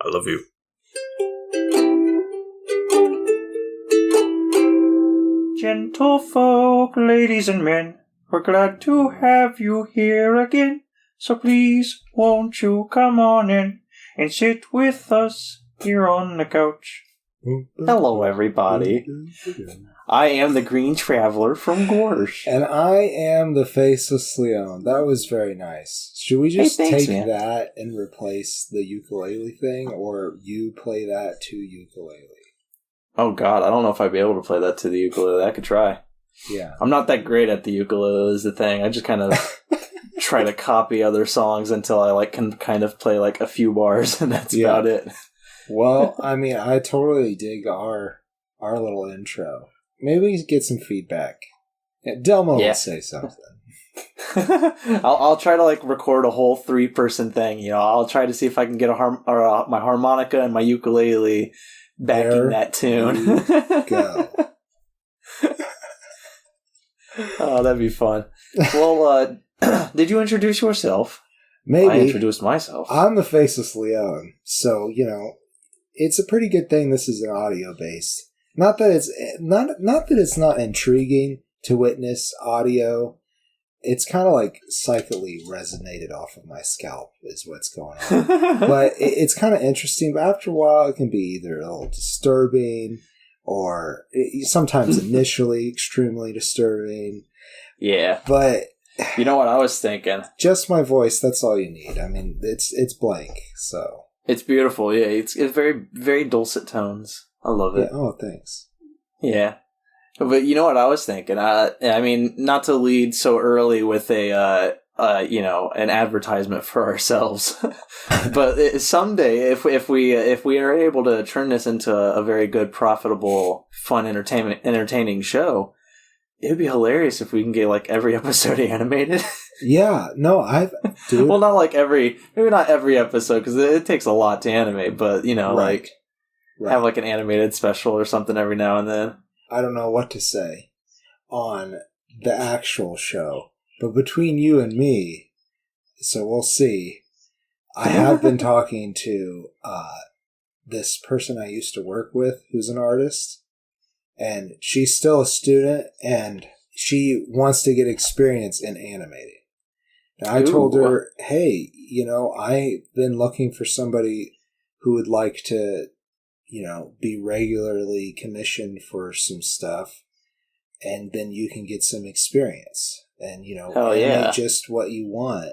I love you. Gentlefolk, ladies and men, we're glad to have you here again. So please, won't you come on in and sit with us here on the couch? Hello, everybody. I am the Green Traveler from Gorsh. And I am the Faceless Leon. That was very nice. Should we just take that and replace the ukulele thing, or you play that to ukulele? Oh god, I don't know if I'd be able to play that to the ukulele. I could try. Yeah. I'm not that great at the ukulele is the thing. I just kind of try to copy other songs until I can kind of play like a few bars, and that's about it. Well, I mean, I totally dig our little intro. Maybe we get some feedback. Yeah, Delmo will say something. I'll try to record a whole 3-person thing. I'll try to see if I can get my harmonica and my ukulele backing that tune. Go. Oh, that'd be fun. Well, did you introduce yourself? Maybe. I introduced myself. I'm the Faceless Leon, so it's a pretty good thing this is an audio based. Not that it's not intriguing to witness audio. It's kind of psychically resonated off of my scalp is what's going on. But it's kind of interesting. But after a while, it can be either a little disturbing or sometimes initially extremely disturbing. Yeah. But you know what I was thinking? Just my voice. That's all you need. I mean, it's blank. So it's beautiful. Yeah, it's very, very dulcet tones. I love it. Yeah, oh, thanks. Yeah. But you know what I was thinking? I mean, not to lead so early with an advertisement for ourselves, but someday, if we are able to turn this into a very good, profitable, fun, entertaining show, it would be hilarious if we can get every episode animated. Yeah, no, dude. Well, not maybe not every episode because it takes a lot to animate, but right. Have an animated special or something every now and then. I don't know what to say on the actual show, but between you and me, so we'll see. I have been talking to this person I used to work with who's an artist, and she's still a student, and she wants to get experience in animating. And I told her, hey, I've been looking for somebody who would like to be regularly commissioned for some stuff, and then you can get some experience and, animate just what you want.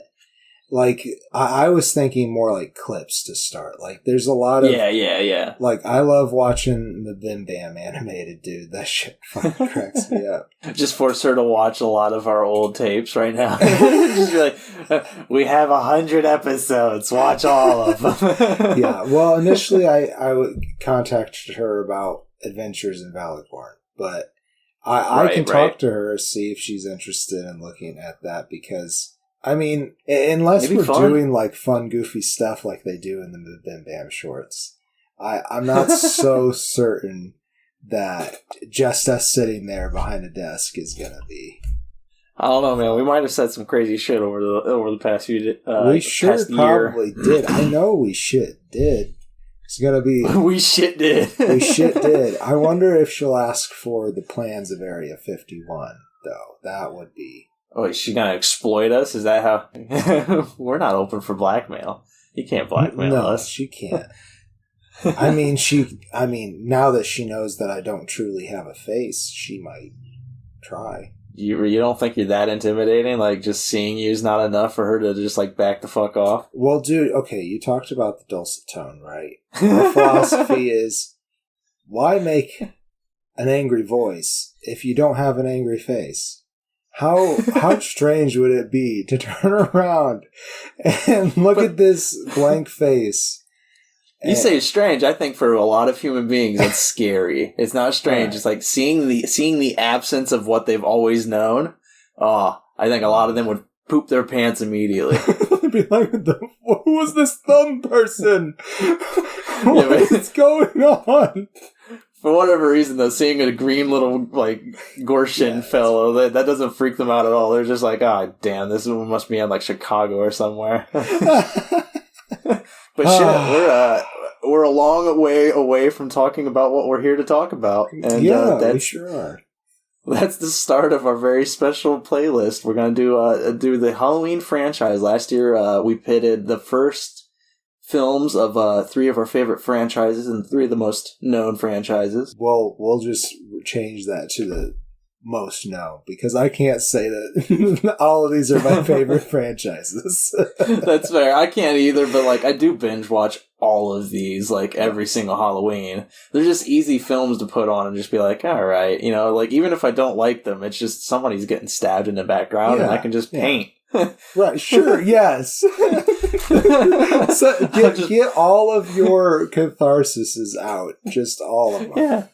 I was thinking more like clips to start. There's a lot of... Yeah. I love watching the Bim Bam animated, dude. That shit fucking cracks me up. Just force her to watch a lot of our old tapes right now. Just be like, we have 100 episodes. Watch all of them. Yeah. Well, initially I would contact her about Adventures in Validborn, but I can talk to her, see if she's interested in looking at that, because... I mean, unless we're doing fun, goofy stuff like they do in the Bim Bam shorts, I'm not so certain that just us sitting there behind a desk is gonna be. I don't know, man. We might have said some crazy shit over the past few. We sure probably did. I know we shit did. It's gonna be. We shit did. We shit did. I wonder if she'll ask for the plans of Area 51, though. That would be. Oh, is she gonna exploit us? Is that how... We're not open for blackmail. You can't blackmail us. No, she can't. I mean, now that she knows that I don't truly have a face, she might try. You don't think you're that intimidating? Just seeing you is not enough for her to just, back the fuck off? Well, dude, okay, you talked about the dulcet tone, right? My philosophy is, why make an angry voice if you don't have an angry face? How strange would it be to turn around and look at this blank face? You say strange. I think for a lot of human beings, it's scary. It's not strange. Right. It's seeing the absence of what they've always known. Oh, I think a lot of them would poop their pants immediately. Be like, who was this thumb person? What is going on? For whatever reason, though, seeing a green little, Gorshin fellow, that doesn't freak them out at all. They're just like, damn, this must be in, Chicago or somewhere. But shit, a long way away from talking about what we're here to talk about. And we sure are. That's the start of our very special playlist. We're going to do the Halloween franchise. Last year, we pitted the first films of 3 of our favorite franchises and 3 of the most known franchises. Well, we'll just change that to the most known, because I can't say that all of these are my favorite franchises. That's fair. I can't either, but like I do binge watch all of these like every single Halloween. They're just easy films to put on and just be like, all right, you know, like even if I don't like them, it's just somebody's getting stabbed in the background and I can just paint. Right, sure, yes. So get all of your catharsises out, just all of them. Yeah.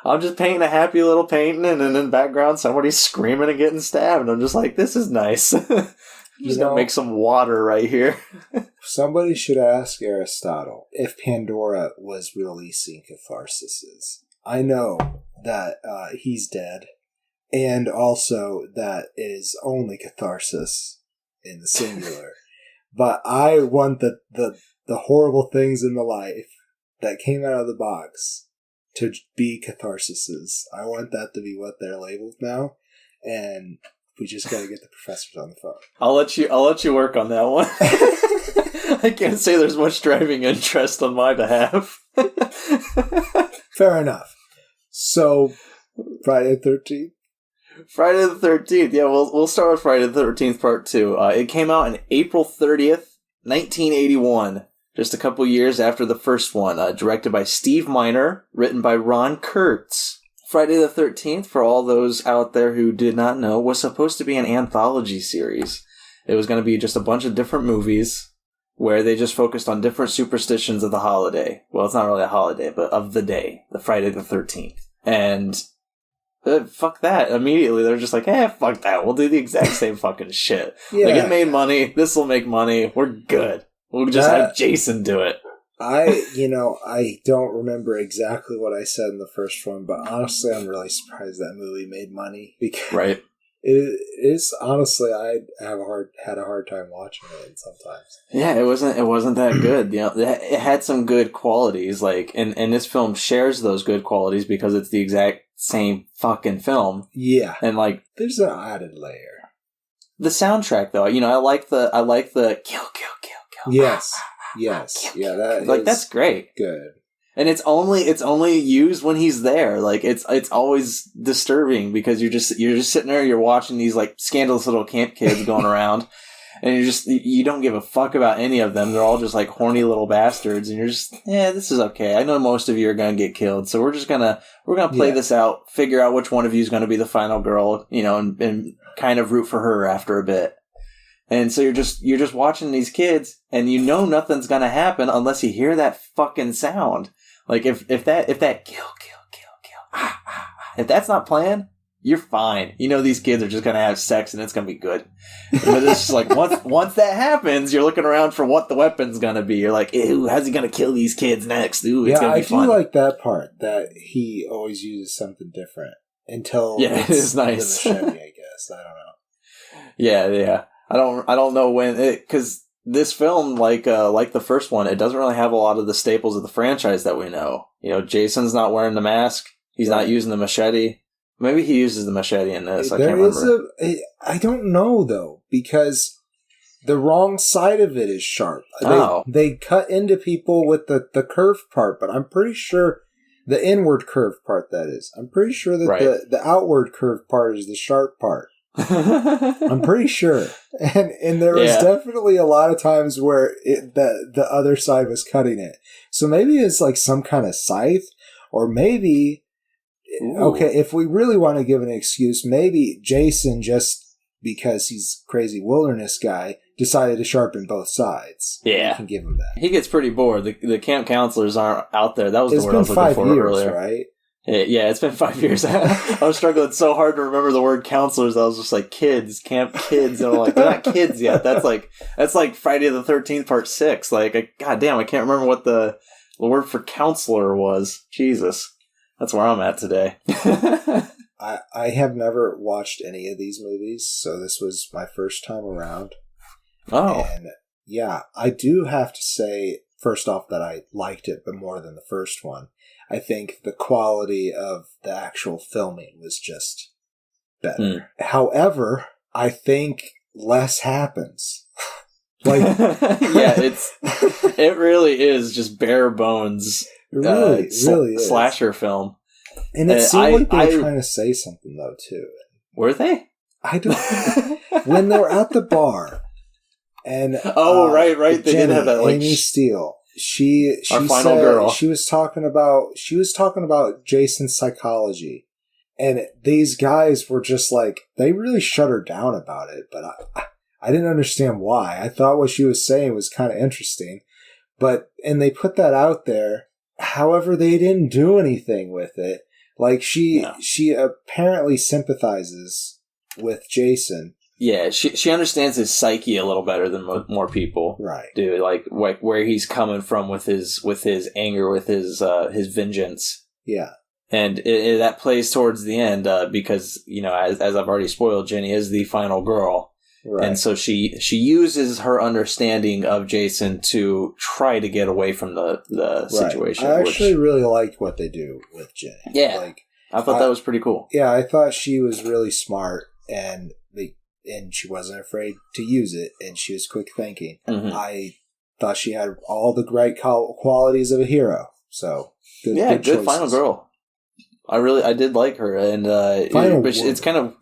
I'm just painting a happy little painting, and then in the background, somebody's screaming and getting stabbed. And I'm just like, this is nice. I'm just going to make some water right here. Somebody should ask Aristotle if Pandora was releasing catharsises. I know that he's dead, and also that it is only catharsis in the singular. But I want the horrible things in the life that came out of the box to be catharsises. I want that to be what they're labeled now, and we just got to get the professors on the phone. I'll let you work on that one. I can't say there's much driving interest on my behalf. Fair enough. So, Friday the 13th. Friday the 13th. Yeah, we'll start with Friday the 13th Part 2. It came out on April 30th, 1981. Just a couple years after the first one, directed by Steve Miner, written by Ron Kurtz. Friday the 13th, for all those out there who did not know, was supposed to be an anthology series. It was going to be just a bunch of different movies where they just focused on different superstitions of the holiday. Well, it's not really a holiday, but of the day, the Friday the 13th. And fuck that. Immediately, they're just like, fuck that. We'll do the exact same fucking shit. Yeah. Like, it made money. This will make money. We're good. We'll just have Jason do it. I don't remember exactly what I said in the first one, but honestly, I'm really surprised that movie made money. Because right. It is, honestly, I had a hard time watching it sometimes. Yeah, it wasn't that good. You know, it had some good qualities, like, and this film shares those good qualities because it's the exact same fucking film. Yeah. And like, there's an added layer. The soundtrack, though, you know, I like the kill. Yes. Yes. Yeah, that's great. Good. And it's only used when he's there. Like it's always disturbing because you're just sitting there, you're watching these like scandalous little camp kids going around, and you don't give a fuck about any of them. They're all just like horny little bastards, and you're just, this is okay. I know most of you are gonna get killed, so we're gonna play this out, figure out which one of you is gonna be the final girl, you know, and kind of root for her after a bit. And so you're just watching these kids, and you know nothing's gonna happen unless you hear that fucking sound. Like if that kill, if that's not playing, you're fine. You know these kids are just gonna have sex and it's gonna be good. But it's just like once that happens, you're looking around for what the weapon's gonna be. You're like, ew, how's he gonna kill these kids next? Ooh, it's gonna be fun. I do like that part that he always uses something different until it is nice. The machete, I guess. I don't know. Yeah. I don't know when because this film, like the first one, it doesn't really have a lot of the staples of the franchise that we know. You know, Jason's not wearing the mask. He's not using the machete. Maybe he uses the machete in this. I can't remember. I don't know though, because the wrong side of it is sharp. They cut into people with the curved part, but I'm pretty sure the inward curved part, that is. I'm pretty sure that the outward curved part is the sharp part. I'm pretty sure, and there was definitely a lot of times where the other side was cutting it. So maybe it's like some kind of scythe, or maybe if we really want to give an excuse, maybe Jason, just because he's a crazy wilderness guy, decided to sharpen both sides. Yeah, we can give him that. He gets pretty bored. The camp counselors aren't out there. That was the word I was looking for earlier. Right? Yeah, it's been 5 years. I was struggling so hard to remember the word counselors. I was just like, kids, camp kids. And I'm like, they're not kids yet. That's like Friday the 13th Part 6. Like, goddamn, I can't remember what the word for counselor was. Jesus. That's where I'm at today. I have never watched any of these movies, so this was my first time around. Oh. And yeah, I do have to say, first off, that I liked it, but more than the first one. I think the quality of the actual filming was just better. However, I think less happens. Like, yeah, it really is just bare bones. It really is. Slasher film. And it seemed like they were trying to say something, though, too. Were they? I don't. When they were at the bar, and right, they Jenny, did have that. Like Amy Steele. She our final said, girl. She was talking about Jason's psychology, and these guys were just like, they really shut her down about it. But I didn't understand why. I thought what she was saying was kind of interesting, and they put that out there. However, they didn't do anything with it. Like she apparently sympathizes with Jason. Yeah, she understands his psyche a little better than more people do. Like where he's coming from with his anger, with his vengeance. Yeah, and that plays towards the end because as I've already spoiled, Jenny is the final girl, and so she uses her understanding of Jason to try to get away from the situation. I actually really liked what they do with Jenny. Yeah, I thought that was pretty cool. Yeah, I thought she was really smart and she wasn't afraid to use it, and she was quick thinking. Mm-hmm. I thought she had all the great qualities of a hero. So good final girl. I did like her, and it's kind of.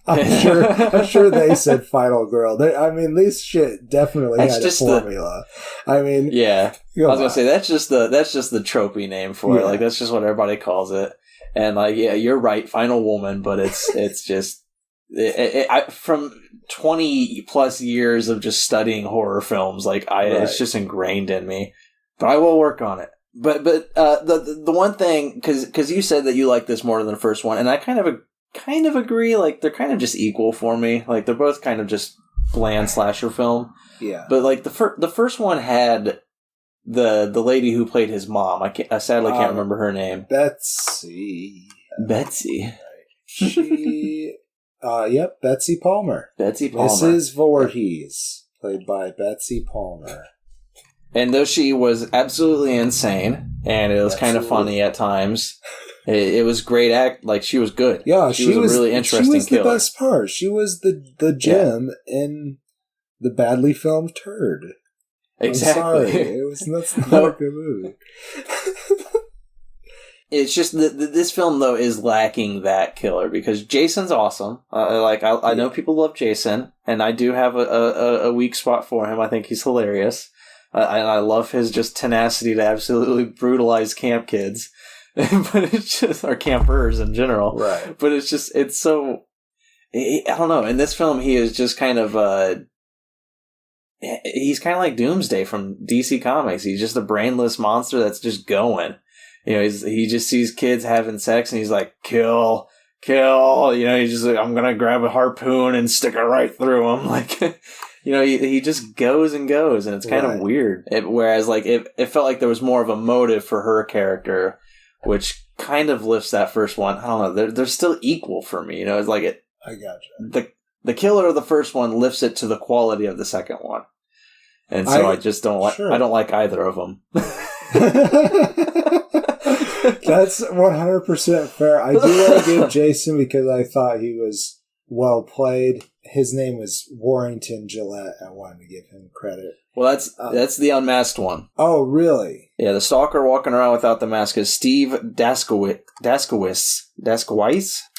I'm sure they said final girl. This shit definitely had a formula. Yeah. I was gonna say that's just the tropey name for it. Like that's just what everybody calls it. And you're right, final woman, but it's just. From 20 plus years of just studying horror films, it's just ingrained in me. But I will work on it. But the one thing, because you said that you like this more than the first one, and I kind of agree. Like they're kind of just equal for me. Like they're both kind of just bland slasher film. Yeah. But like the first one had the lady who played his mom. I sadly can't remember her name. Betsy. She. Yep, Betsy Palmer. Mrs. Voorhees, played by Betsy Palmer. And though she was absolutely insane, and it was kind of funny at times, it was great act. Like she was good. Yeah, she was a really interesting killer. She was the best part. She was the gem in the badly filmed turd. Exactly. I'm sorry, that's not a good movie. It's just this film though is lacking that killer because Jason's awesome. I know people love Jason, and I do have a weak spot for him. I think he's hilarious. I love his just tenacity to absolutely brutalize camp kids, but it's just or campers in general. Right. But it's so I don't know. In this film, he is just kind of he's kind of like Doomsday from DC Comics. He's just a brainless monster that's just going. He just sees kids having sex and he's like, kill. He's just like, I'm gonna grab a harpoon and stick it right through him. Like, he just goes and goes, and it's kind of weird. Whereas, like, it felt like there was more of a motive for her character, which kind of lifts that first one. I don't know. They're still equal for me. It's like it. I gotcha. The killer of the first one lifts it to the quality of the second one, and so I just don't like. Sure. I don't like either of them. That's 100% fair. I do want to give Jason because I thought he was well played. His name was Warrington Gillette. I wanted to give him credit. Well, that's the unmasked one. Oh, really? Yeah, the stalker walking around without the mask is Steve Daskowitz.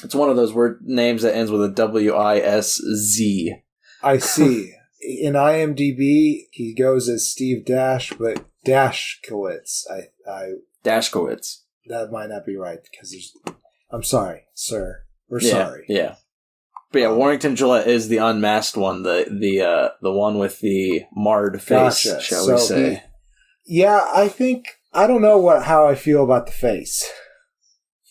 It's one of those word names that ends with a W-I-S-Z. I see. In IMDb, he goes as Steve Dash, but Dashkowitz. Dashkowitz. That might not be right because I'm sorry, sir. We're sorry. Yeah. But yeah, Warrington Gillette is the unmasked one, the one with the marred face, shall we say? I don't know how I feel about the face.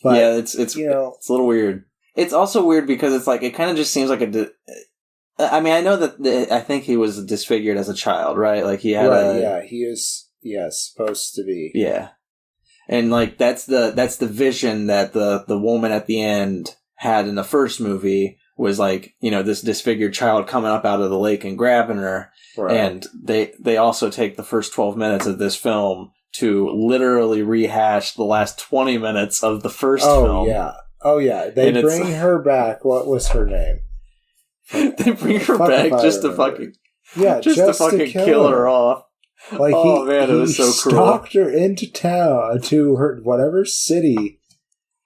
But, yeah, it's it's a little weird. It's also weird because it's like it kind of just seems like I mean, I know that I think he was disfigured as a child, right? Like he had he is supposed to be. Yeah. And that's the vision that the woman at the end had in the first movie was like, this disfigured child coming up out of the lake and grabbing her. Right. And they also take the first 12 minutes of this film to literally rehash the last 20 minutes of the first film. Oh, yeah. They bring her back. What was her name? They bring her back just to fucking... Yeah, just to fucking kill her off. Like he was so cruel. He stalked her into town, to her whatever city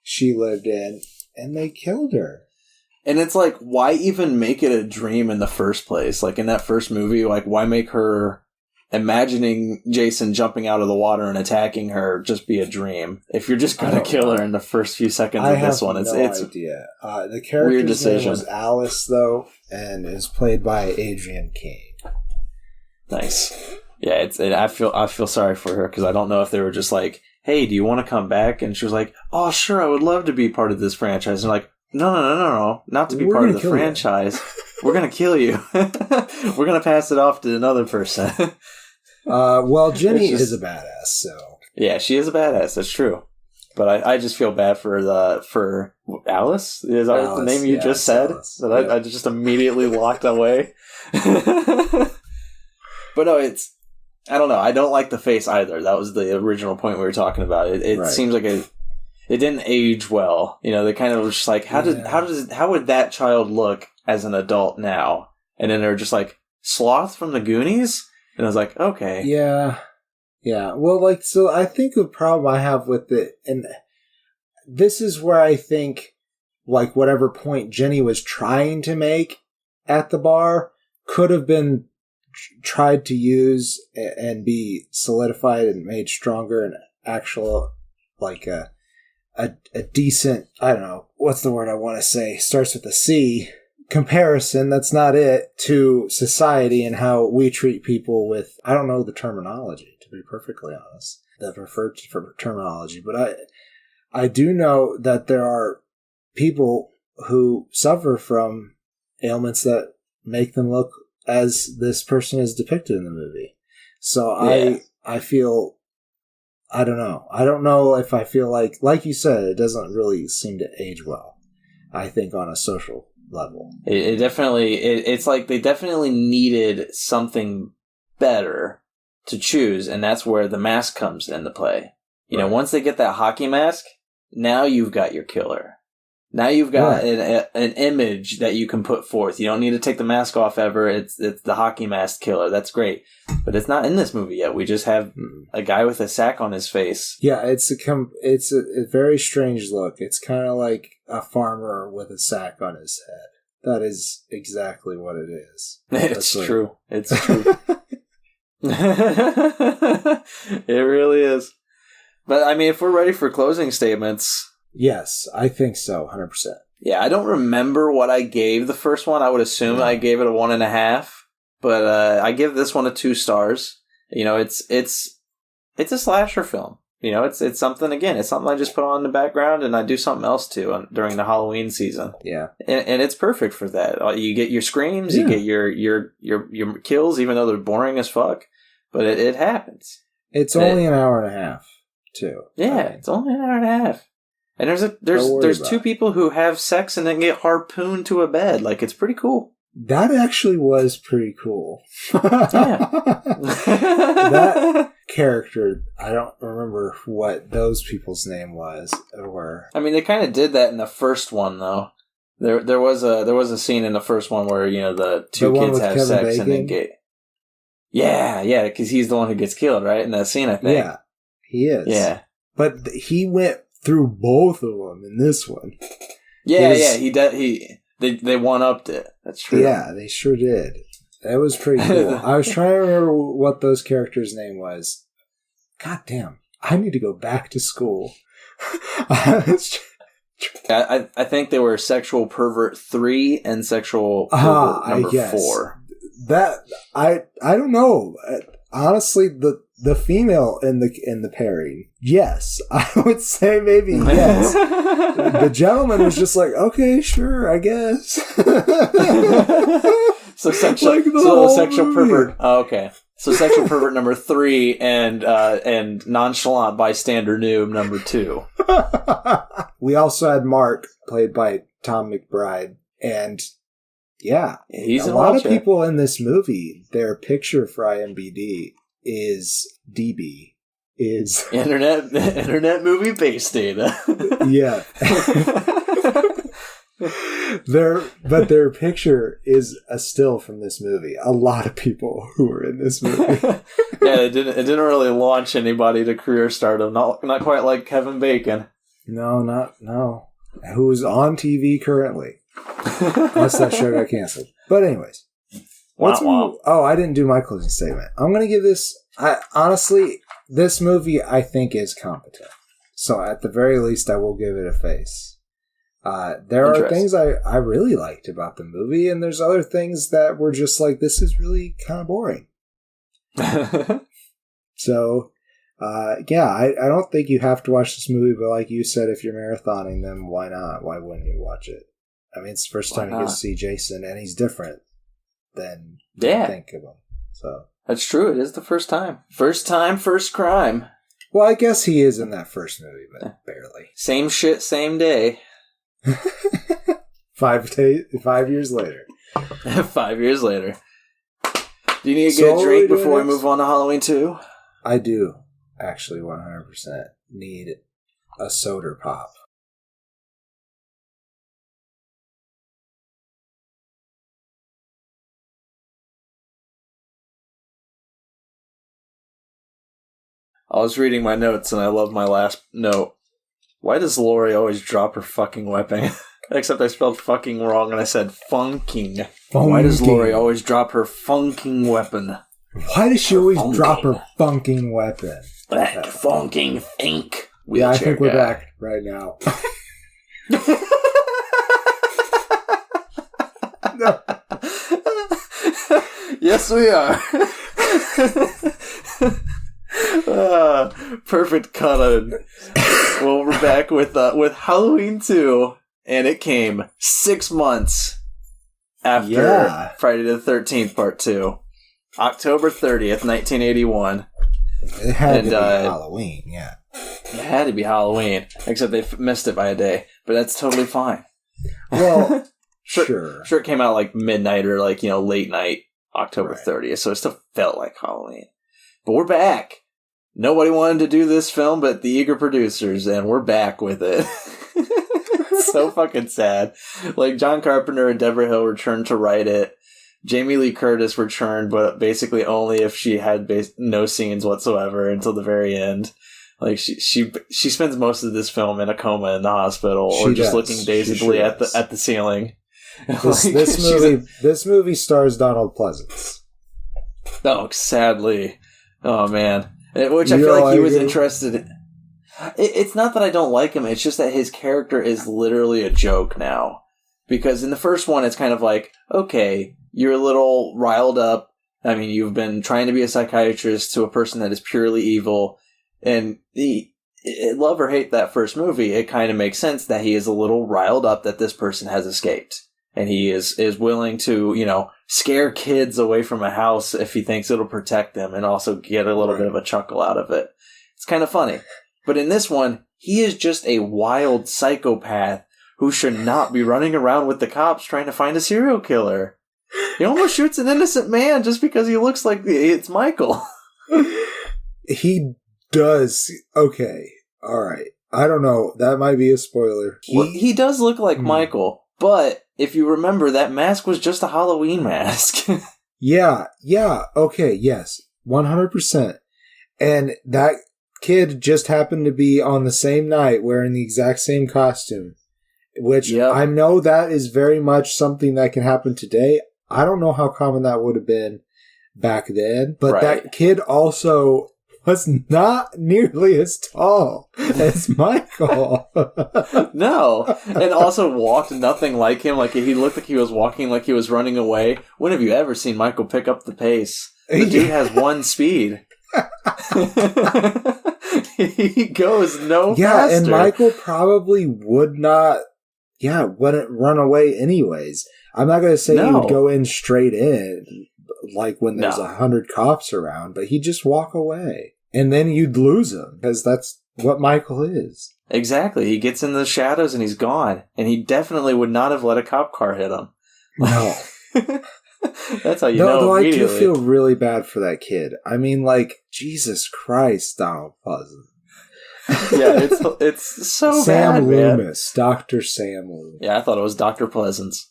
she lived in, and they killed her. And it's like, why even make it a dream in the first place? Like, in that first movie, like, why make her imagining Jason jumping out of the water and attacking her just be a dream? If you're just going to kill her in the first few seconds of this one, it's idea. The character's name was Alice, though, and is played by Adrienne King. Nice. Yeah, I feel sorry for her because I don't know if they were just like, hey, do you want to come back? And she was like, oh, sure, I would love to be part of this franchise. And they're like, no, not to be part of the franchise. We're going to kill you. We're going to pass it off to another person. Well, Jenny is a badass, so. Yeah, she is a badass, that's true. But I just feel bad for Alice? Is that the name you just said? Alice. That I just immediately walked away. But no, I don't know. I don't like the face either. That was the original point we were talking about. It seems like it didn't age well. They kind of were just like, how would that child look as an adult now? And then they're just like, Sloth from the Goonies? And I was like, okay. Yeah. Well, so I think the problem I have with it, and this is where I think, whatever point Jenny was trying to make at the bar could have been tried to use and be solidified and made stronger and actual, a decent, I don't know, what's the word I want to say, starts with a C, comparison, that's not it, to society and how we treat people with, I don't know the terminology, to be perfectly honest, the preferred terminology, but I do know that there are people who suffer from ailments that make them look as this person is depicted in the movie. So I feel, I don't know. I don't know if I feel like you said, it doesn't really seem to age well, I think, on a social level. It definitely, it's like they definitely needed something better to choose, and that's where the mask comes into play. Once they get that hockey mask, now you've got your killer. Now you've got an image that you can put forth. You don't need to take the mask off ever. It's the hockey mask killer. That's great. But it's not in this movie yet. We just have a guy with a sack on his face. Yeah, it's a very strange look. It's kind of like a farmer with a sack on his head. That is exactly what it is. It's true. It's true. It really is. But, I mean, if we're ready for closing statements... Yes, I think so, 100%. Yeah, I don't remember what I gave the first one. I would assume I gave it a 1.5, but I give this one a 2 stars. It's a slasher film. It's something, again, it's something I just put on in the background and I do something else too during the Halloween season. Yeah. And it's perfect for that. You get your screams, you get your kills, even though they're boring as fuck, but it happens. It's only an hour and a half, too. Yeah, it's only an hour and a half. And there's 2 people who have sex and then get harpooned to a bed. It's pretty cool. That actually was pretty cool. Yeah. That character, I don't remember what those people's name was or. I mean, they kind of did that in the first one, though. There was a scene in the first one where the 2 kids have Kevin sex Bacon? And then get. Yeah, because he's the one who gets killed, right? In that scene, I think. Yeah, he is. Yeah, but he went through both of them in this one. Yeah, they one-upped it. That's true. Yeah, they sure did. That was pretty cool. I was trying to remember what those characters' name was. God damn, I need to go back to school. I think they were Sexual Pervert 3 and Sexual Pervert number 4. That I don't know. Honestly, the female in the pairing, yes, I would say maybe yes. The gentleman was just like, okay, sure, I guess. So sexual pervert. Oh, okay. So sexual pervert number 3 and nonchalant bystander noob number 2. We also had Mark, played by Tom McBride, And yeah, He's a lot of people in this movie, their picture for IMDb is DB. Is Internet movie base data. Yeah. Their picture is a still from this movie. A lot of people who were in this movie. Yeah, it didn't really launch anybody to career stardom. Not quite like Kevin Bacon. No. Who's on TV currently. Unless that show got canceled. But anyways. I didn't do my closing statement. I'm going to give this... honestly, this movie I think is competent. So at the very least, I will give it a face. There are things I really liked about the movie, and there's other things that were just like, this is really kind of boring. So, I don't think you have to watch this movie, but like you said, if you're marathoning them, why not? Why wouldn't you watch it? I mean, it's the first time you get to see Jason, and he's different than you think of him. So that's true. It is the first time. First time, first crime. Well, I guess he is in that first movie, but barely. Same shit, same day. 5 years later. 5 years later. Do you need to get a drink before we move on to Halloween 2? I do. Actually, 100% need a soda pop. I was reading my notes and I love my last note. Why does Lori always drop her fucking weapon? Except I spelled fucking wrong and I said funking. Why does Lori always drop her funking weapon? Why does she always drop her funking weapon? That funking think. Yeah, I think we're back right now. No. Yes, we are. Perfect cut on. Well, we're back with Halloween 2, and it came 6 months after Friday the 13th Part 2. October 30th, 1981. It had to be Halloween, yeah. It had to be Halloween, except they missed it by a day, but that's totally fine. Well, sure. Sure, it came out like midnight or like, late night, October 30th, so it still felt like Halloween. But we're back. Nobody wanted to do this film but the eager producers, and we're back with it. It's so fucking sad. Like, John Carpenter and Deborah Hill returned to write it. Jamie Lee Curtis returned, but basically only if she had no scenes whatsoever until the very end. Like, she spends most of this film in a coma in the hospital, or just looking dazedly at the ceiling. This movie stars Donald Pleasence. Oh, sadly. Oh, man. Which I feel like he was interested in. It's not that I don't like him, it's just that his character is literally a joke now. Because in the first one, it's kind of like, okay, you're a little riled up. I mean, you've been trying to be a psychiatrist to a person that is purely evil. And love or hate that first movie, it kind of makes sense that he is a little riled up that this person has escaped. And he is willing to, scare kids away from a house if he thinks it'll protect them, and also get a little bit of a chuckle out of it. It's kind of funny. But in this one, he is just a wild psychopath who should not be running around with the cops trying to find a serial killer. He almost shoots an innocent man just because he looks like it's Michael. He does. Okay. All right. I don't know. That might be a spoiler. He does look like Michael, but if you remember, that mask was just a Halloween mask. Yeah. Okay, yes. 100%. And that kid just happened to be on the same night wearing the exact same costume. Which I know that is very much something that can happen today. I don't know how common that would have been back then. But that kid also was not nearly as tall as Michael. No. And also walked nothing like him. Like, he looked like he was walking like he was running away. When have you ever seen Michael pick up the pace? The dude has one speed. He goes no faster. Yeah, and Michael probably wouldn't run away anyways. I'm not going to say he would go in straight in, like when there's 100 cops around, but he'd just walk away. And then you'd lose him, because that's what Michael is. Exactly. He gets in the shadows and he's gone. And he definitely would not have let a cop car hit him. No. That's how you know Though immediately. I do feel really bad for that kid. I mean, like, Jesus Christ, Donald Pleasant. Yeah, it's so Sam bad, man. Loomis, Dr. Sam Loomis. Yeah, I thought it was Dr. Pleasance.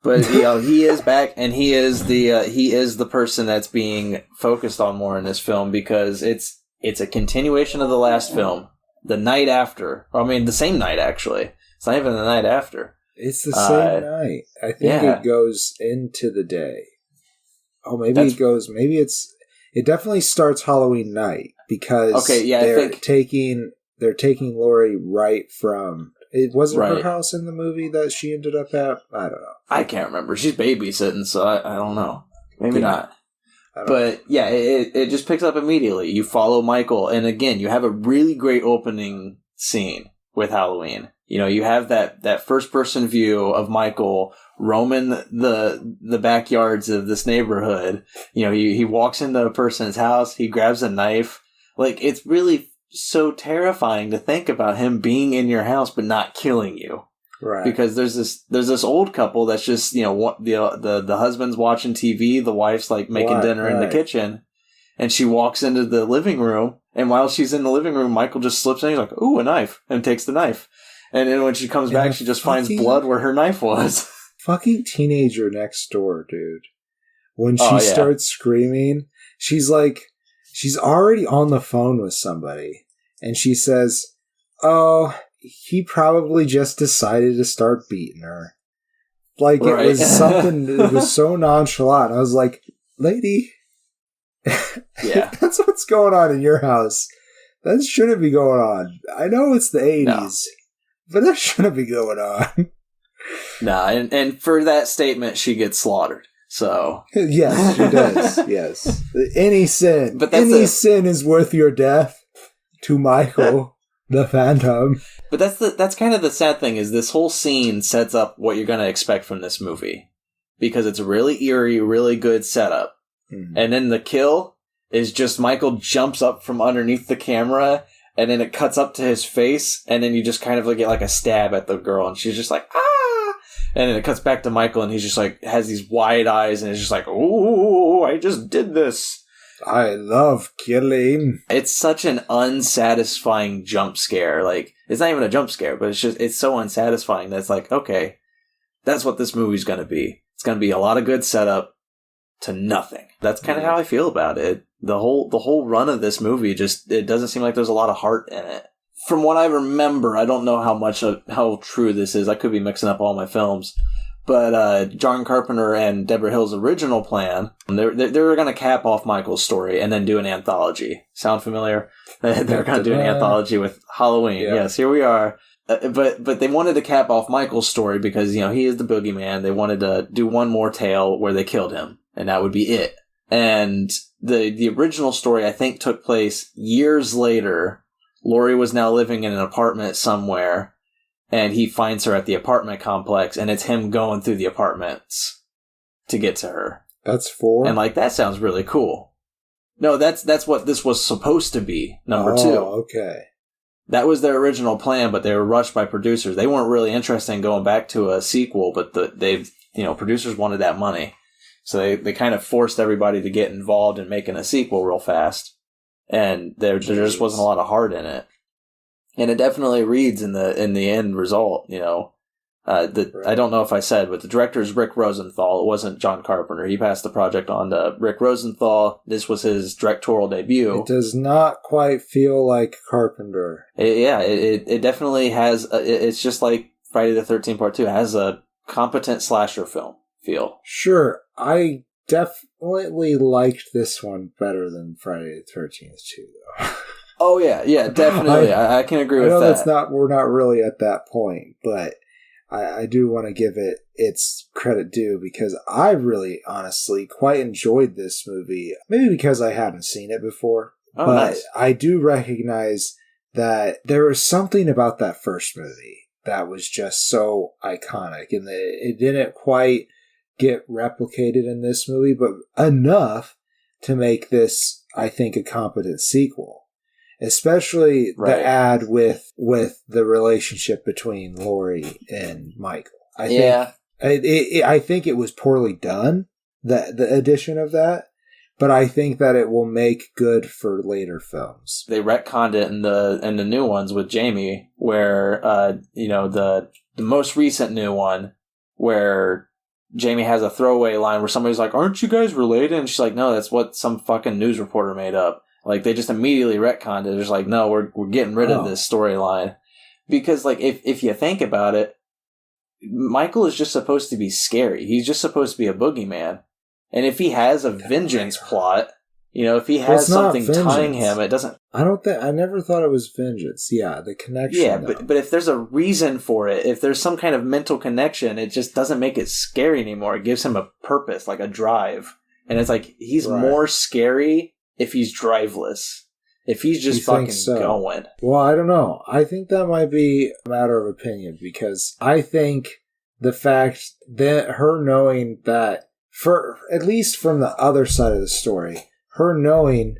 But he is back, and he is the person that's being focused on more in this film because it's a continuation of the last film. The night after, the same night actually. It's not even the night after. It's the same night. I think it goes into the day. Oh, maybe it goes. Maybe it definitely starts Halloween night because they're taking Laurie right from. It wasn't her house in the movie that she ended up at. I don't know. I can't remember. She's babysitting, so I don't know. Maybe not. But yeah, it just picks up immediately. You follow Michael, and again, you have a really great opening scene with Halloween. You have that first person view of Michael roaming the backyards of this neighborhood. He walks into a person's house, he grabs a knife. Like, it's really so terrifying to think about him being in your house but not killing you. Right. Because there's this old couple that's just, the husband's watching TV, the wife's like making dinner in the kitchen, and she walks into the living room, and while she's in the living room, Michael just slips in, he's like, "Ooh, a knife," and takes the knife. And then when she comes back, she just finds blood where her knife was. Fucking teenager next door, dude. When she starts screaming, she's already on the phone with somebody, and she says, "Oh, he probably just decided to start beating her." Like, it was something, it was so nonchalant. I was like, lady, that's what's going on in your house. That shouldn't be going on. I know it's the 80s, but that shouldn't be going on. Nah, and for that statement, she gets slaughtered. So yes, she does. Yes, any sin, sin is worth your death to Michael, the Phantom. But that's kind of the sad thing is this whole scene sets up what you're going to expect from this movie because it's a really eerie, really good setup, and then the kill is just Michael jumps up from underneath the camera. And then it cuts up to his face, and then you just kind of get like a stab at the girl, and she's just like, "Ah!" And then it cuts back to Michael, and he's just like, has these wide eyes, and it's just like, "Ooh, I just did this. I love killing." It's such an unsatisfying jump scare. Like, it's not even a jump scare, but it's so unsatisfying that it's like, okay, that's what this movie's going to be. It's going to be a lot of good setup to nothing. That's kind of how I feel about it. The whole run of this movie it doesn't seem like there's a lot of heart in it. From what I remember, I don't know how true this is. I could be mixing up all my films, but John Carpenter and Deborah Hill's original plan, they were going to cap off Michael's story and then do an anthology. Sound familiar? They're going to do an anthology with Halloween. Yeah. Yes, here we are. But they wanted to cap off Michael's story because he is the boogeyman. They wanted to do one more tale where they killed him, and that would be it. And the original story, I think, took place years later. Laurie was now living in an apartment somewhere, and he finds her at the apartment complex, and it's him going through the apartments to get to her. That's 4? And, that sounds really cool. No, that's what this was supposed to be, number 2. Oh, okay. That was their original plan, but they were rushed by producers. They weren't really interested in going back to a sequel, but producers wanted that money. So they kind of forced everybody to get involved in making a sequel real fast. And there just wasn't a lot of heart in it. And it definitely reads in the end result, I don't know if I said, but the director is Rick Rosenthal. It wasn't John Carpenter. He passed the project on to Rick Rosenthal. This was his directorial debut. It does not quite feel like Carpenter. It definitely has, it's just like Friday the 13th Part 2. It has a competent slasher film feel. Sure, I definitely liked this one better than Friday the 13th too, though. Oh yeah, definitely. I can agree with that. I know we're not really at that point, but I do want to give it its credit due because I really, honestly, quite enjoyed this movie. Maybe because I haven't seen it before, but nice. I do recognize that there was something about that first movie that was just so iconic, and it didn't quite get replicated in this movie, but enough to make this, I think, a competent sequel. especially Right. the ad with the relationship between Lori and Michael. I think it was poorly done, the addition of that, but I think that it will make good for later films. They retconned it in the new ones with Jamie, where the most recent new one where Jamie has a throwaway line where somebody's like, "Aren't you guys related?" And she's like, "No, that's what some fucking news reporter made up." Like, they just immediately retconned it. It's like, no, we're getting rid of this storyline. Because, like, if you think about it, Michael is just supposed to be scary. He's just supposed to be a boogeyman. And if he has a vengeance plot, if he has something tying him, it doesn't... I never thought it was vengeance. Yeah, the connection. Yeah, but if there's a reason for it, if there's some kind of mental connection, it just doesn't make it scary anymore. It gives him a purpose, like a drive. And it's like, he's more scary if he's driveless. If he's just fucking going. Well, I don't know. I think that might be a matter of opinion, because I think the fact that her knowing that, for at least from the other side of the story, her knowing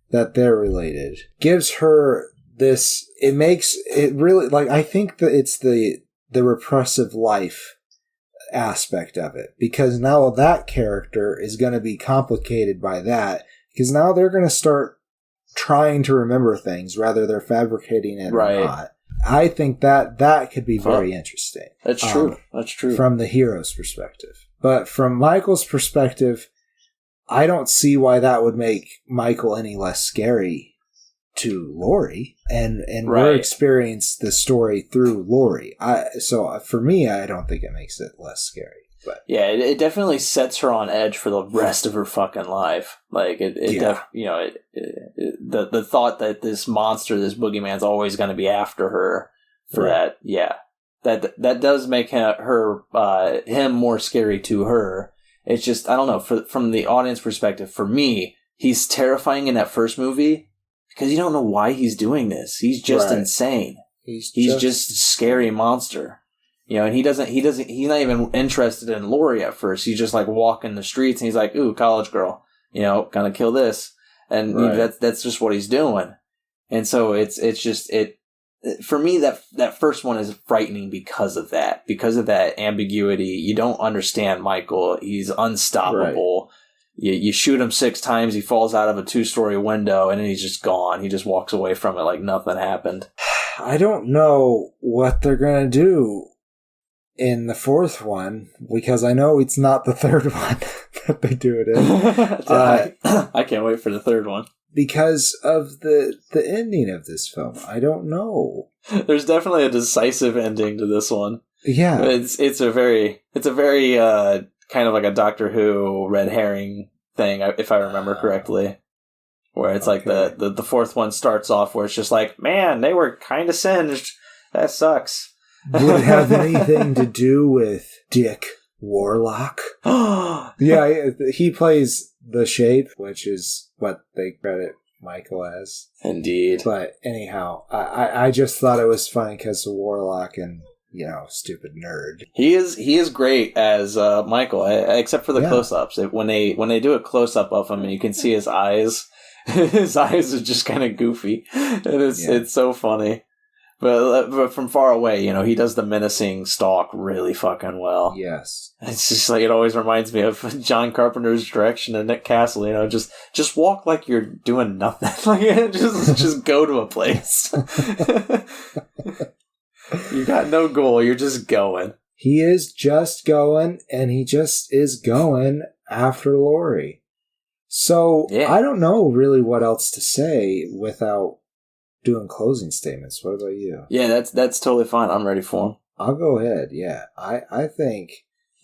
that they're related gives her this, it makes it really, like, I think that it's the repressive life aspect of it, because now that character is going to be complicated by that, because now they're going to start trying to remember things, rather they're fabricating it or not. I think that could be very interesting. That's true. That's true. From the hero's perspective. But from Michael's perspective, I don't see why that would make Michael any less scary to Lori. And we're experiencing the story through Lori. So for me, I don't think it makes it less scary. But yeah, it definitely sets her on edge for the rest of her fucking life. Like the thought that this monster, this boogeyman's always going to be after her for that. Yeah, that does make him more scary to her. It's just, I don't know, from the audience perspective, for me, he's terrifying in that first movie because you don't know why he's doing this. He's just insane. He's just a scary monster. And he's not even interested in Lori at first. He's just like walking the streets and he's like, "Ooh, college girl, gonna kill this." And that's just what he's doing. And so it's just, for me, that first one is frightening because of that ambiguity. You don't understand Michael. He's unstoppable. Right. You shoot him 6 times, he falls out of a 2-story window, and then he's just gone. He just walks away from it like nothing happened. I don't know what they're going to do in the 4th one, because I know it's not the 3rd one that they do it in. I can't wait for the 3rd one. Because of the ending of this film. I don't know. There's definitely a decisive ending to this one. Yeah. It's a very kind of like a Doctor Who red herring thing, if I remember correctly. Where it's like the 4th one starts off where it's just like, man, they were kind of singed. That sucks. Would it have anything to do with Dick Warlock? Yeah, he plays the Shape, which is what they credit Michael as. Indeed. But anyhow, I just thought it was funny because of Warlock and, stupid nerd. He is great as Michael, except for the close-ups. When they do a close-up of him and you can see his eyes, his eyes are just kind of goofy. And it's so funny. But from far away, he does the menacing stalk really fucking well. Yes. It's just like, it always reminds me of John Carpenter's direction in Nick Castle, just walk like you're doing nothing. Like, just go to a place. You got no goal, you're just going. He is just going, and he just is going after Lori. So, I don't know really what else to say without doing closing statements. What about you? Yeah, that's totally fine. I'm ready for them. I'll go ahead. Yeah, I think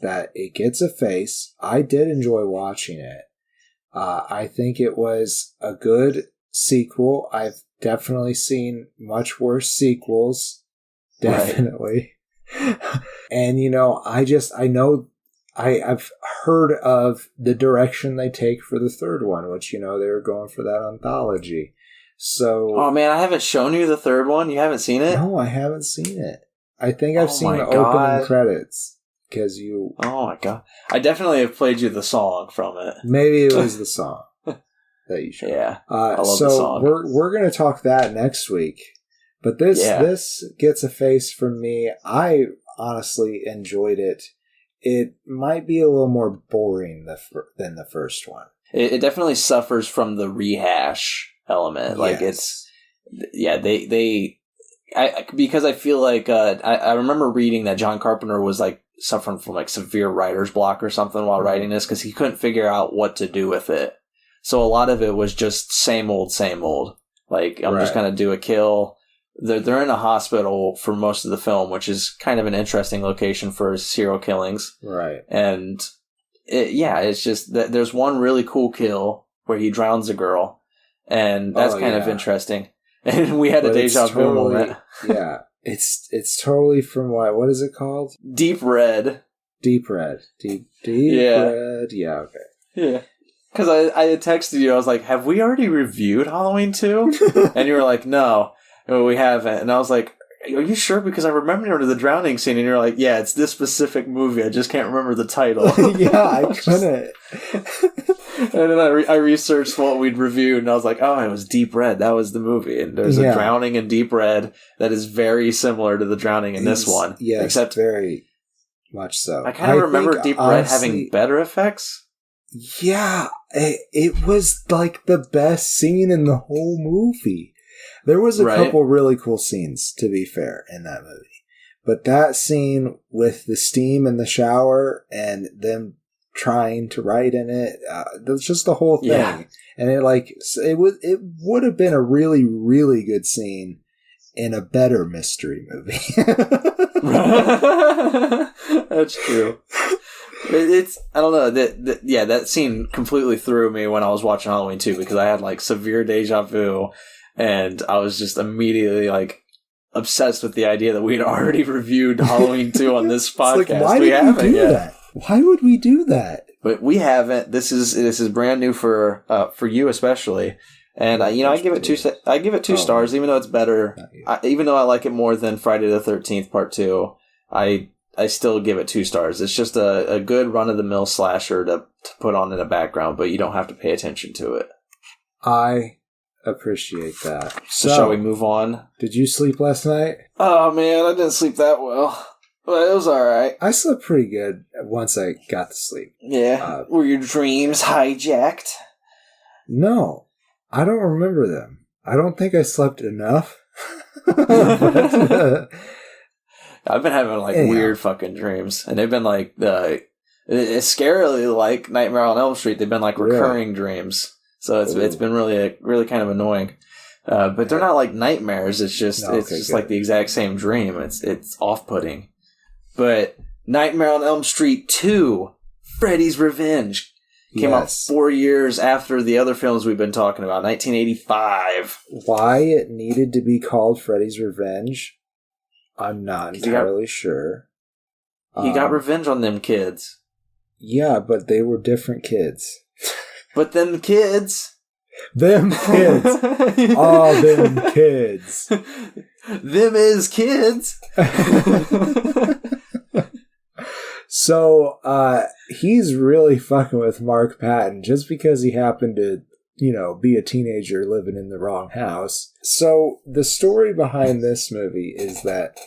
that it gets a face. I did enjoy watching it. I think it was a good sequel. I've definitely seen much worse sequels. Definitely. Right. And I've heard of the direction they take for the 3rd one, which they were going for that anthology. So, oh man, I haven't shown you the 3rd one. You haven't seen it? No, I haven't seen it. I think I've seen the opening credits because you. Oh my god! I definitely have played you the song from it. Maybe it was the song. that you showed. Yeah, I love so the song. we're gonna talk that next week. But this gets a face from me. I honestly enjoyed it. It might be a little more boring than the first one. It definitely suffers from the rehash element. Like because I feel like I remember reading that John Carpenter was like suffering from like severe writer's block or something while writing this because he couldn't figure out what to do with it. So a lot of it was just same old. Like I'm just gonna do a kill. They're in a hospital for most of the film, which is kind of an interesting location for serial killings. Right. And it's just that there's one really cool kill where he drowns a girl, and that's kind of interesting. And we had a deja vu moment. Yeah. It's totally from what is it called? Deep Red. Deep Red. Deep Red. Yeah, okay. Yeah. Because I had texted you, I was like, have we already reviewed Halloween 2? And you were like, no. We haven't. And I was like, are you sure? Because I remember the drowning scene, and you're like, yeah, it's this specific movie. I just can't remember the title. Yeah, I couldn't. And then I researched what we'd reviewed, and I was like, oh, it was Deep Red. That was the movie. And there's a drowning in Deep Red that is very similar to the drowning in this one. Yes, except very much so. I kind of remember Deep Red having better effects. Yeah, it was like the best scene in the whole movie. There was a couple really cool scenes, to be fair, in that movie. But that scene with the steam in the shower and them trying to write in it, that's just the whole thing. Yeah. And it would have been a really, really good scene in a better mystery movie. That's true. It's I don't know that scene completely threw me when I was watching Halloween 2 because I had like severe deja vu. And I was just immediately, like, obsessed with the idea that we'd already reviewed Halloween 2 on this podcast. Like, why did we do that? Why would we do that? But we haven't. This is brand new for you especially. And I give it two stars, even though it's better. Even though I like it more than Friday the 13th Part 2, I still give it 2 stars. It's just a good run of the mill slasher to put on in the background, but you don't have to pay attention to it. I appreciate that. So shall we move on? Did you sleep last night? Oh man, I didn't sleep that well, but it was alright. I slept pretty good once I got to sleep. Yeah. Were your dreams hijacked? No, I don't remember them. I don't think I slept enough. But, I've been having weird fucking dreams, and they've been like it's scarily like Nightmare on Elm Street. They've been like recurring dreams. So it's been really kind of annoying, but they're not like nightmares. It's just like the exact same dream. It's off-putting. But Nightmare on Elm Street 2, Freddy's Revenge, came out 4 years after the other films we've been talking about, 1985. Why it needed to be called Freddy's Revenge, I'm not entirely sure. He got revenge on them kids. Yeah, but they were different kids. But them kids. Them kids. All them kids. Them is kids. So, he's really fucking with Mark Patton just because he happened to, be a teenager living in the wrong house. So, the story behind this movie is that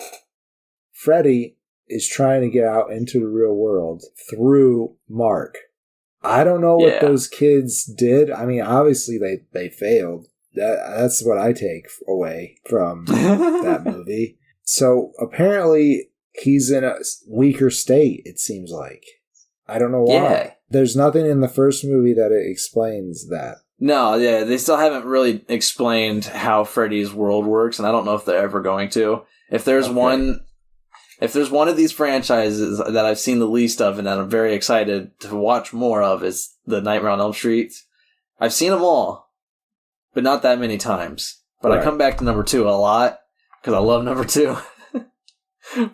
Freddy is trying to get out into the real world through Mark. I don't know what those kids did. I mean, obviously they failed. That's what I take away from that movie. So apparently he's in a weaker state, it seems like. I don't know why. Yeah. There's nothing in the first movie that explains that. No, yeah, they still haven't really explained how Freddy's world works, and I don't know if they're ever going to. If there's one of these franchises that I've seen the least of and that I'm very excited to watch more of is the Nightmare on Elm Street. I've seen them all, but not that many times. But I come back to number 2 a lot because I love number 2.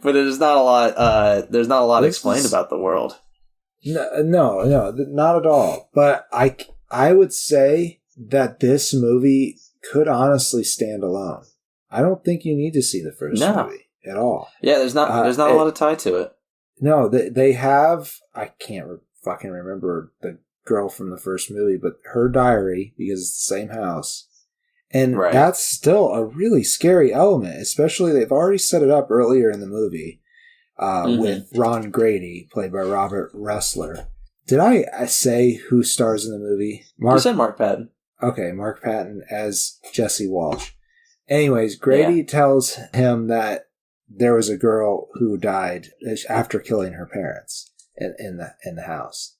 But there's not a lot. There's not a lot explained about the world. No, not at all. But I would say that this movie could honestly stand alone. I don't think you need to see the first movie at all. Yeah, there's not a lot of tie to it. No, they have. I can't fucking remember the girl from the first movie, but her diary, because it's the same house. And Right. that's still a really scary element, especially they've already set it up earlier in the movie with Ron Grady, played by Robert Ressler. Did I say who stars in the movie? You said Mark Patton. Okay, Mark Patton as Jesse Walsh. Anyways, Grady tells him that there was a girl who died after killing her parents in the house.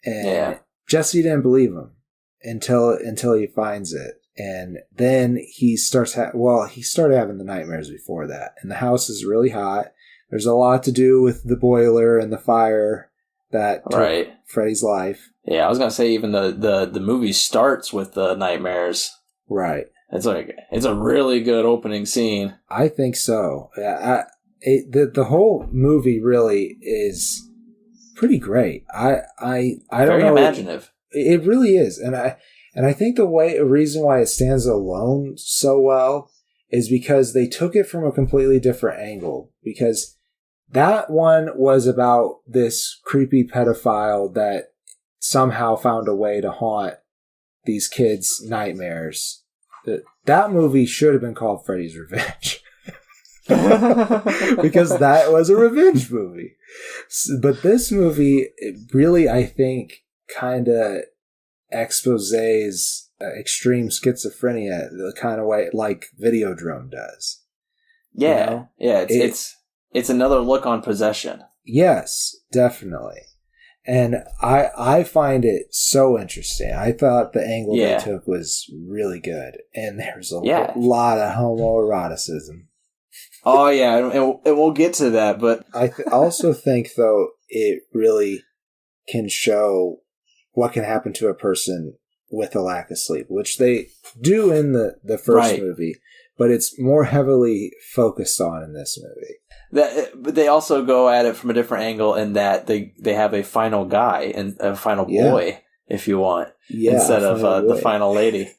And Jesse didn't believe him until he finds it. And then he starts he started having the nightmares before that. And the house is really hot. There's a lot to do with the boiler and the fire that took Freddy's life. Yeah, I was going to say even the movie starts with the nightmares. Right. It's a really good opening scene. I think so. The whole movie really is pretty great. I don't know. Very imaginative. It really is. And I think a reason why it stands alone so well is because they took it from a completely different angle. Because that one was about this creepy pedophile that somehow found a way to haunt these kids' nightmares. That movie should have been called Freddy's Revenge. Because that was a revenge movie. But this movie really, I think, kind of exposes extreme schizophrenia the kind of way like Videodrome does. Yeah, you know? It's another look on possession. Yes, definitely. And I find it so interesting. I thought the angle they took was really good. And there's a lot of homoeroticism. Oh, yeah, and we'll get to that. But I also think, though, it really can show what can happen to a person with a lack of sleep, which they do in the first movie. But it's more heavily focused on in this movie. But they also go at it from a different angle in that they have a final guy and a final boy, if you want, instead of the final lady.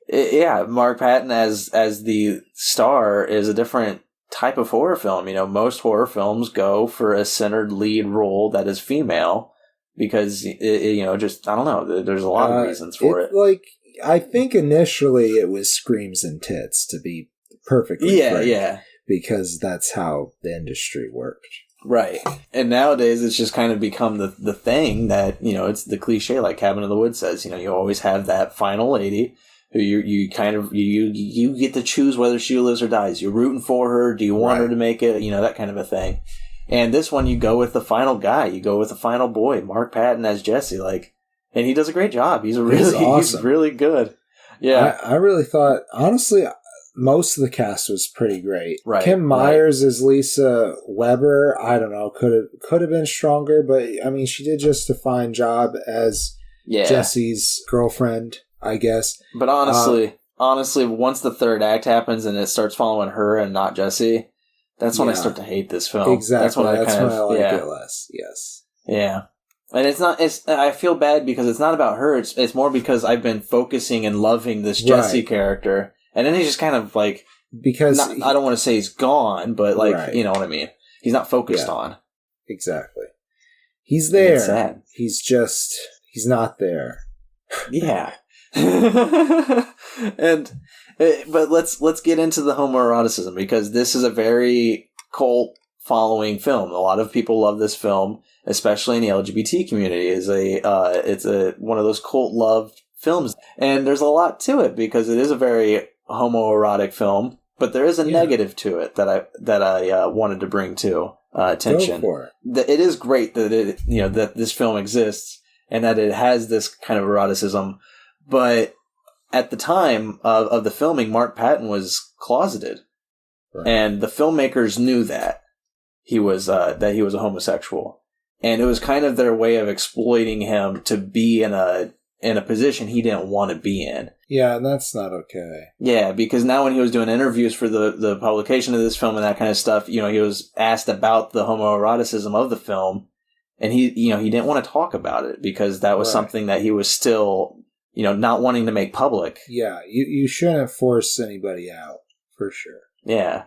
Mark Patton as the star is a different type of horror film. You know, most horror films go for a centered lead role that is female because, I don't know, there's a lot of reasons for it. Like, I think initially it was screams and tits, to be perfectly frank. Because that's how the industry worked. Right. And nowadays it's just kind of become the thing that, it's the cliche like Cabin in the Woods says, you always have that final lady who you get to choose whether she lives or dies. You're rooting for her. Do you want her to make it? That kind of a thing. And this one you go with the final guy. You go with the final boy, Mark Patton as Jesse, and he does a great job. He's awesome. He's really good. Yeah. I really thought, honestly, most of the cast was pretty great. Right, Kim Myers as Lisa Weber, I don't know, could have been stronger, but I mean, she did just a fine job as Jesse's girlfriend, I guess. But honestly, once the third act happens and it starts following her and not Jesse, that's when I start to hate this film. Exactly. That's when I like it less. Yes. Yeah. And I feel bad because it's not about her. It's more because I've been focusing and loving this Jesse character. And then he's just kind of because I don't want to say he's gone, but you know what I mean. He's not focused on. Exactly. He's there. It's sad. He's not there. Yeah. But let's get into the homoeroticism because this is a very cult following film. A lot of people love this film, especially in the LGBT community. It's one of those cult loved films, and there's a lot to it because it is a very homoerotic film, but there is a negative to it that I wanted to bring to attention. Go for it. It is great that that this film exists and that it has this kind of eroticism, but at the time of the filming, Mark Patton was closeted, and the filmmakers knew that he was a homosexual, and it was kind of their way of exploiting him to be in a position he didn't want to be in. Yeah, and that's not okay. Yeah, because now when he was doing interviews for the publication of this film and that kind of stuff, he was asked about the homoeroticism of the film, and he didn't want to talk about it because that was something that he was still, not wanting to make public. Yeah, you shouldn't force anybody out, for sure. Yeah.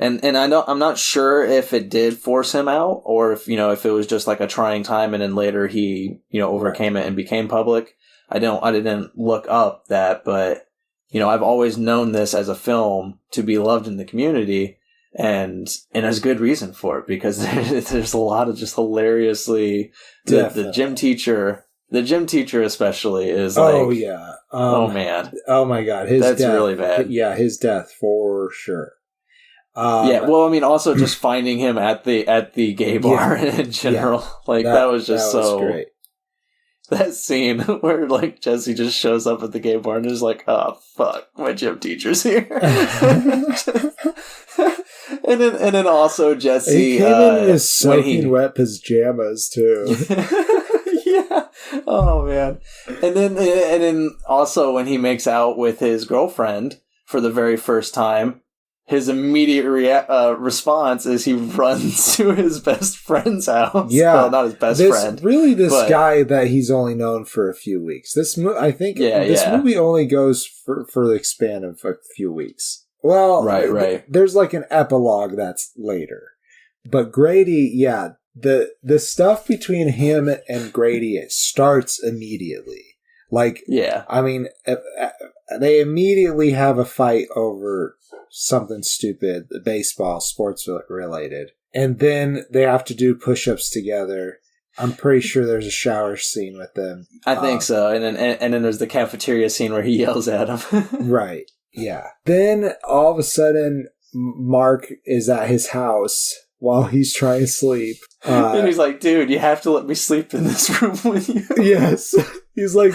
And I'm not sure if it did force him out, or if, if it was just like a trying time and then later he, overcame it and became public. I didn't look up that, but, I've always known this as a film to be loved in the community, and there's good reason for it, because there's a lot of just hilariously, the gym teacher especially is like, oh yeah. Oh man. Oh my God. That's really bad. Yeah. His death for sure. Yeah, well, I mean, also just finding him at the gay bar in general, that was just so great. That scene where like Jesse just shows up at the gay bar and is like, "Oh fuck, my gym teacher's here," and then also Jesse he came in his soaking wet pajamas too. Yeah. Oh man. And then also when he makes out with his girlfriend for the very first time, his immediate response is he runs to his best friend's house. Yeah, well, not his best friend. Really, this guy that he's only known for a few weeks. This movie only goes for the span of a few weeks. Well, right. There's like an epilogue that's later, but Grady, the stuff between him and Grady, it starts immediately. Like, yeah, I mean, they immediately have a fight over something stupid, baseball, sports related. And then they have to do push-ups together. I'm pretty sure there's a shower scene with them. I think so. And then there's the cafeteria scene where he yells at him. Right. Yeah. Then all of a sudden, Mark is at his house while he's trying to sleep. And he's like, dude, you have to let me sleep in this room with you. Yes. He's like,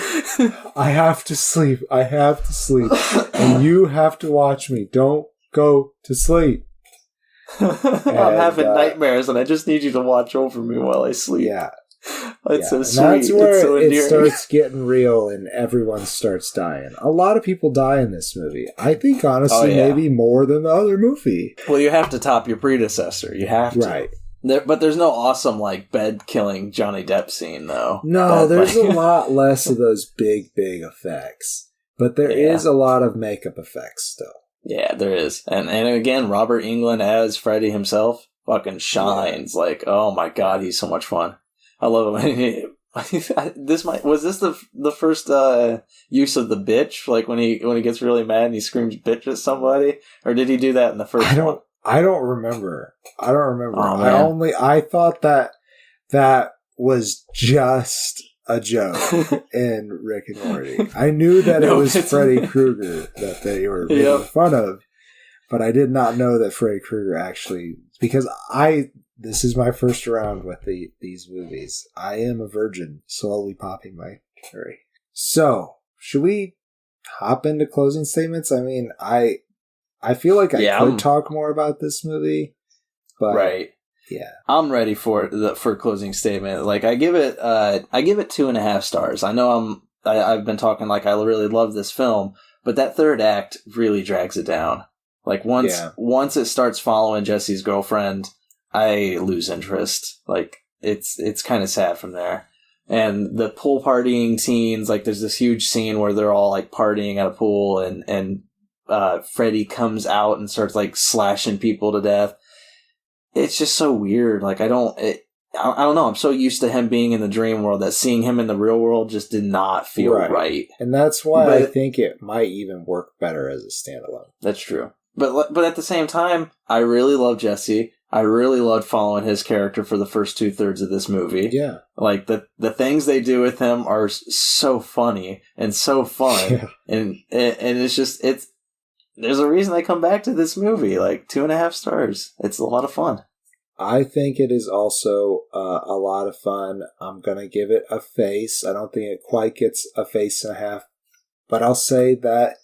I have to sleep. And you have to watch me. Don't go to sleep. I'm having nightmares, and I just need you to watch over me while I sleep. Yeah. It's so sweet. That's where so it starts getting real and everyone starts dying. A lot of people die in this movie. I think, honestly, maybe more than the other movie. Well, you have to top your predecessor. You have to. Right. But there's no awesome, bed-killing Johnny Depp scene, though. No, there's a lot less of those big effects. But there is a lot of makeup effects still. Yeah, there is. And again, Robert Englund as Freddy himself fucking shines. Yeah. Oh my God, he's so much fun. I love him. Was this the first use of the bitch? Like when he gets really mad and he screams bitch at somebody? Or did he do that in the first one? I don't remember. Oh, I thought that was just a joke in Rick and Morty. I knew that it was Freddy Krueger that they were making fun of, but I did not know that Freddy Krueger actually, because this is my first round with these movies. I am a virgin, slowly popping my cherry. So, should we hop into closing statements? I mean, I feel like I could talk more about this movie, but right. Yeah, I'm ready for closing statement. I give it 2.5 stars. I know I've been talking I really love this film, but that third act really drags it down. Once it starts following Jesse's girlfriend, I lose interest. It's kind of sad from there. And the pool partying scenes, there's this huge scene where they're all partying at a pool, and Freddy comes out and starts slashing people to death. It's just so weird. I don't know. I'm so used to him being in the dream world that seeing him in the real world just did not feel right. And that's why I think it might even work better as a standalone. That's true. But at the same time, I really love Jesse. I really loved following his character for the first 2/3 of this movie. Yeah. The things they do with him are so funny and so fun. Yeah. And it's just, there's a reason I come back to this movie. 2.5 stars. It's a lot of fun. I think it is also a lot of fun. I'm going to give it a face. I don't think it quite gets a face and a half. But I'll say that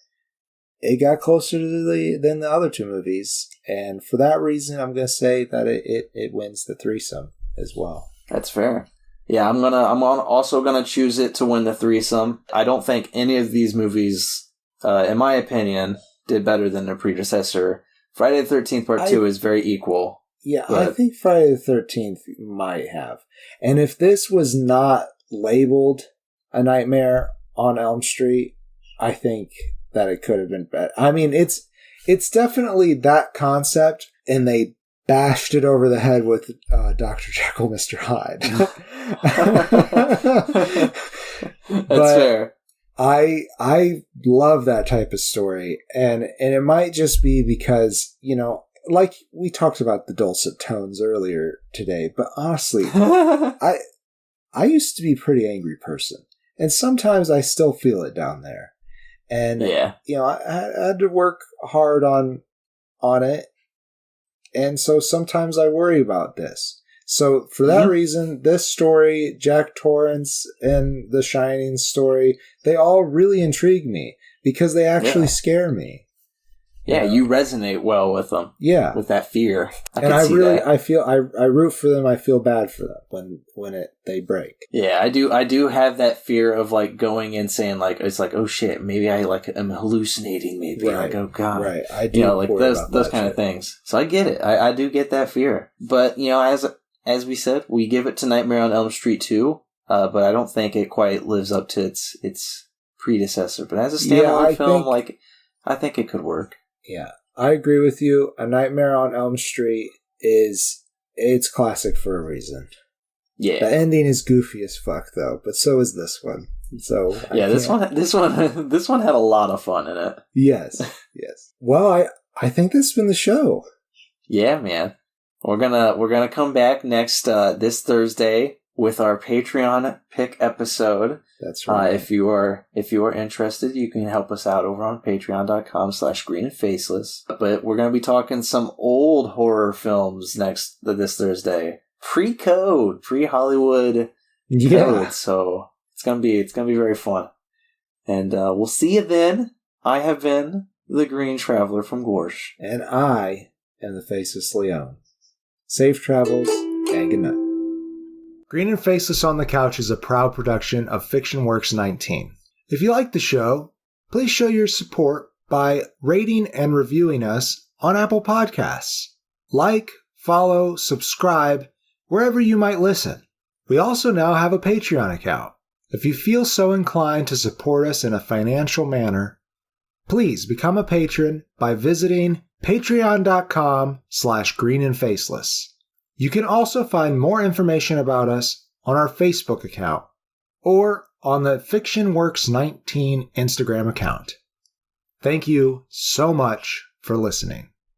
it got closer than the other two movies. And for that reason, I'm going to say that it wins the threesome as well. That's fair. Yeah, I'm also going to choose it to win the threesome. I don't think any of these movies, in my opinion, did better than their predecessor. Friday the 13th Part 2 is very equal. Yeah, I think Friday the 13th might have. And if this was not labeled A Nightmare on Elm Street, I think that it could have been better. I mean, it's definitely that concept. and they bashed it over the head with Dr. Jekyll, Mr. Hyde. That's fair. I love that type of story, and it might just be because, you know, like we talked about the dulcet tones earlier today, but honestly, I used to be a pretty angry person, and sometimes I still feel it down there. And you know, I had to work hard on it, and so sometimes I worry about this. So for that reason, this story, Jack Torrance and the Shining story, they all really intrigue me because they actually scare me. Yeah, you resonate well with them. Yeah, with that fear. I feel I root for them. I feel bad for them when they break. Yeah, I do have that fear of like going and saying like it's like, oh shit, maybe I like am hallucinating. Maybe like, oh god, right? I do, you know, like those kind of things. So I get it. I do get that fear. But you know, as we said, we give it to Nightmare on Elm Street 2, but I don't think it quite lives up to its predecessor. But as a standalone film, I think it could work. Yeah, I agree with you. A Nightmare on Elm Street it's classic for a reason. Yeah, the ending is goofy as fuck though, but so is this one. So yeah, this one had a lot of fun in it. Yes. Well, I think this has been the show. Yeah, man. We're gonna come back next this Thursday with our Patreon pick episode. That's right. If you are interested, you can help us out over on patreon.com/greenandfaceless. But we're gonna be talking some old horror films this Thursday. Pre-code, pre-Hollywood code. So it's gonna be very fun. And we'll see you then. I have been the Green Traveler from Gorsh. And I am the Faceless Leon. Safe travels, and good night. Green and Faceless on the Couch is a proud production of FictionWorks 19. If you like the show, please show your support by rating and reviewing us on Apple Podcasts. Like, follow, subscribe, wherever you might listen. We also now have a Patreon account. If you feel so inclined to support us in a financial manner, please become a patron by visiting patreon.com/greenandfaceless. You can also find more information about us on our Facebook account or on the FictionWorks 19 Instagram account. Thank you so much for listening.